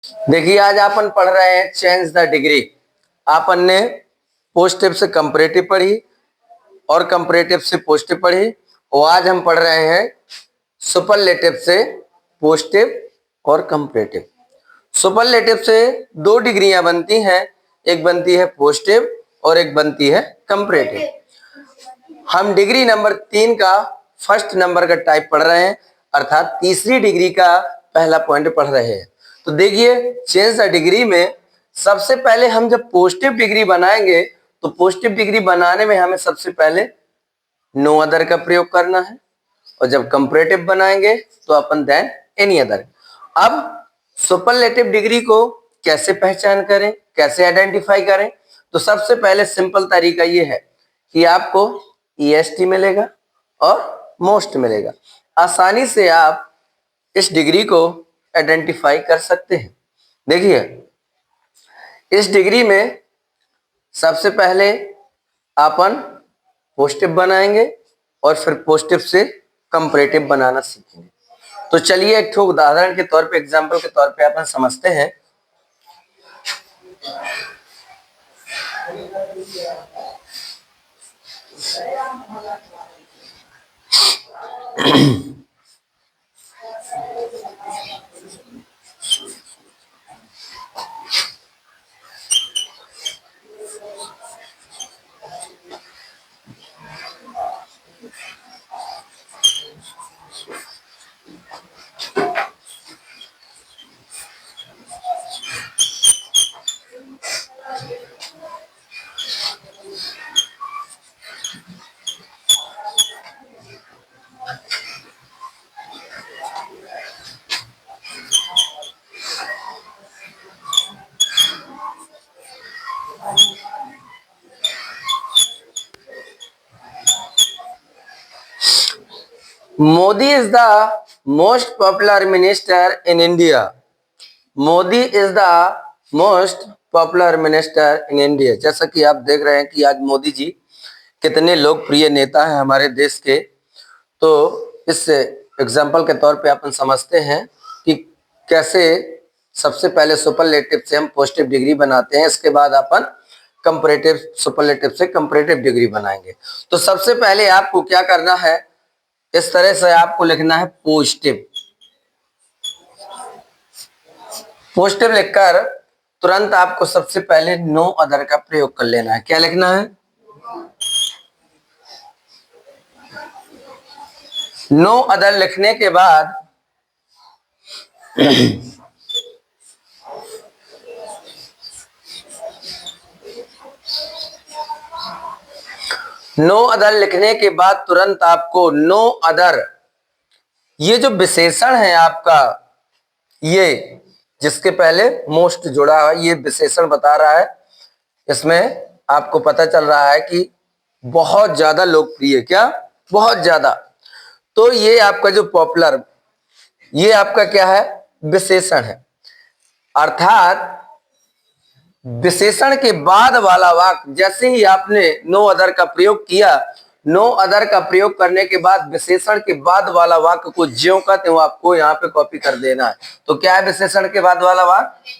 देखिए आज अपन पढ़ रहे हैं चेंज द डिग्री। अपन ने पोस्टिव से कंपैरेटिव पढ़ी और कंपैरेटिव से पोस्टिव पढ़ी और आज हम पढ़ रहे हैं सुपरलेटिव से पोस्टिव और कंपैरेटिव। सुपरलेटिव से दो डिग्रियां बनती हैं, एक बनती है पोस्टिव और एक बनती है कंपैरेटिव। हम डिग्री नंबर 3 का फर्स्ट नंबर का टाइप पढ़ रहे हैं, अर्थात तीसरी डिग्री का पहला पॉइंट पढ़ रहे हैं। तो देखिए चेंज द डिग्री में सबसे पहले हम जब पॉजिटिव डिग्री बनाएंगे तो पॉजिटिव डिग्री बनाने में हमें सबसे पहले नो अदर का प्रयोग करना है और जब कंपैरेटिव बनाएंगे तो अपन देन एनी अदर। अब सुपरलेटिव डिग्री को कैसे पहचान करें, कैसे आइडेंटिफाई करें? तो सबसे पहले सिंपल तरीका ये है कि आपको ईएसटी मिलेगा और मोस्ट मिलेगा। आसानी से आप इस डिग्री को आइडेंटिफाई कर सकते हैं। देखिए इस डिग्री में सबसे पहले अपन पॉजिटिव बनाएंगे और फिर पॉजिटिव से कंपैरेटिव बनाना सीखेंगे। तो चलिए एक ठो उदाहरण के तौर पे, एग्जांपल के तौर पे अपन समझते हैं। Modi is the most popular minister in India. Modi is the most popular minister in India. जैसा कि आप देख रहे हैं कि आज मोदी जी कितने लोकप्रिय नेता हैं हमारे देश के। तो इस एग्जाम्पल के तौर पे अपन समझते हैं कि कैसे सबसे पहले सुपरलेटिव से हम पॉजिटिव डिग्री बनाते हैं, इसके बाद अपन कंपैरेटिव सुपरलेटिव से कंपैरेटिव डिग्री बनाएंगे। तो सबसे पहले आपको क्या करना है, इस तरह से आपको लिखना है पॉजिटिव। पॉजिटिव लिखकर तुरंत आपको सबसे पहले नो अदर का प्रयोग कर लेना है। क्या लिखना है? नो अदर लिखने के बाद नो अदर लिखने के बाद तुरंत आपको नो अदर, ये जो विशेषण है आपका, ये जिसके पहले मोस्ट जुड़ा है, ये विशेषण बता रहा है। इसमें आपको पता चल रहा है कि बहुत ज्यादा लोकप्रिय, क्या बहुत ज्यादा। तो ये आपका जो पॉपुलर, ये आपका क्या है? विशेषण है। अर्थात विशेषण के बाद वाला वाक्य, जैसे ही आपने नो अदर का प्रयोग किया, नो अदर का प्रयोग करने के बाद विशेषण के बाद वाला वाक्य को ज्यों का त्यों आपको यहाँ पे कॉपी कर देना है। तो क्या है विशेषण के बाद वाला वाक्य?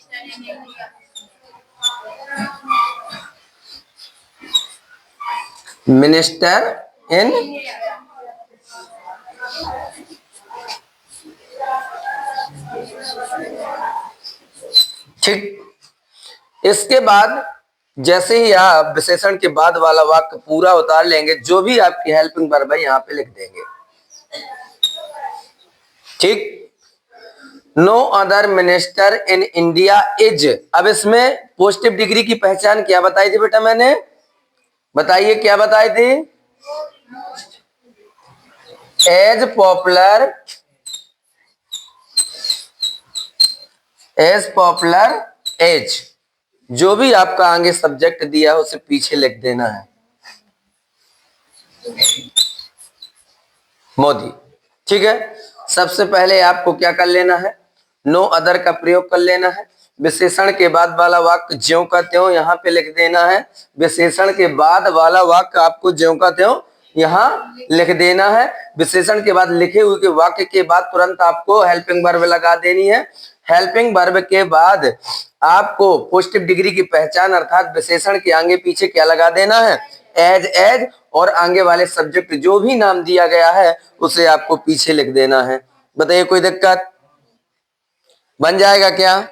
मिनिस्टर इन ठीक। इसके बाद जैसे ही आप विशेषण के बाद वाला वाक्य पूरा उतार लेंगे, जो भी आपकी हेल्पिंग वर्ब है यहाँ पे लिख देंगे। ठीक। No other minister in India is. अब इसमें पॉजिटिव डिग्री की पहचान क्या बताई थी बेटा मैंने? बताइए क्या बताई थी? As popular, as popular as. जो भी आपका आगे सब्जेक्ट दिया है उसे पीछे लिख देना है मोदी। ठीक है। सबसे पहले आपको क्या कर लेना है? नो अदर का प्रयोग कर लेना है। विशेषण के बाद वाला वाक्य ज्यों का त्यों यहाँ पे लिख देना है। विशेषण के बाद वाला वाक्य आपको ज्यों का त्यों यहाँ लिख देना है। विशेषण के बाद लिखे हुए के वाक्य के बाद तुरंत आपको हेल्पिंग वर्ब लगा देनी है। हेल्पिंग वर्ब के बाद आपको पोजिटिव डिग्री की पहचान अर्थात विशेषण के आगे पीछे क्या लगा देना है, एज, और आगे वाले सब्जेक्ट जो भी नाम दिया गया है उसे आपको पीछे लिख देना है। बताइए कोई दिक्कत? बन जाएगा क्या?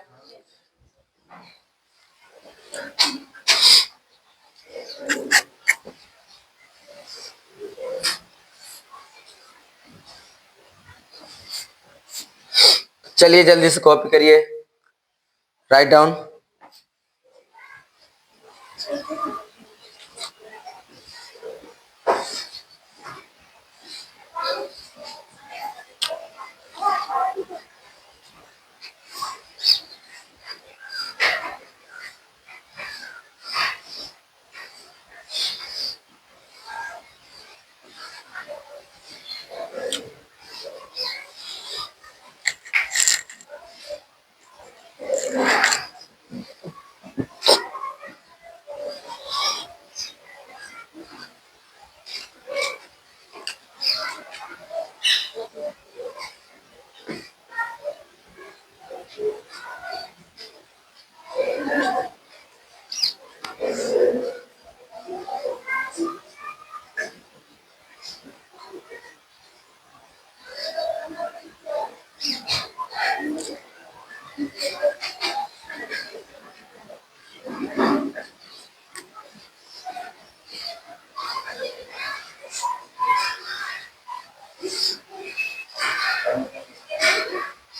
चलिए जल्दी से कॉपी करिए, राइट डाउन।